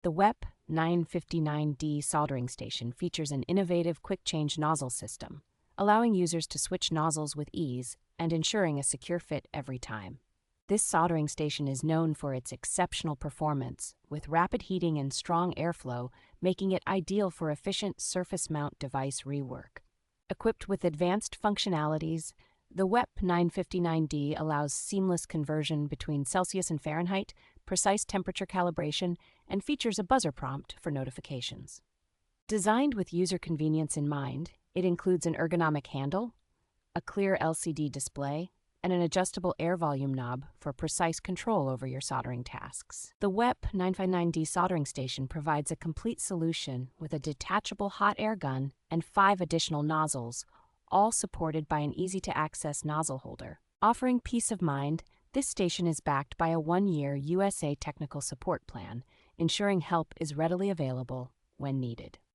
The WEP 959D Soldering Station features an innovative quick-change nozzle system, allowing users to switch nozzles with ease and ensuring a secure fit every time. This soldering station is known for its exceptional performance, with rapid heating and strong airflow, making it ideal for efficient surface mount device rework. Equipped with advanced functionalities, the WEP 959D allows seamless conversion between Celsius and Fahrenheit, precise temperature calibration, and features a buzzer prompt for notifications. Designed with user convenience in mind, it includes an ergonomic handle, a clear LCD display, and an adjustable air volume knob for precise control over your soldering tasks. The WEP 959D soldering station provides a complete solution with a detachable hot air gun and 5 additional nozzles, all supported by an easy-to-access nozzle holder. Offering peace of mind, this station is backed by a 1-year USA technical support plan, ensuring help is readily available when needed.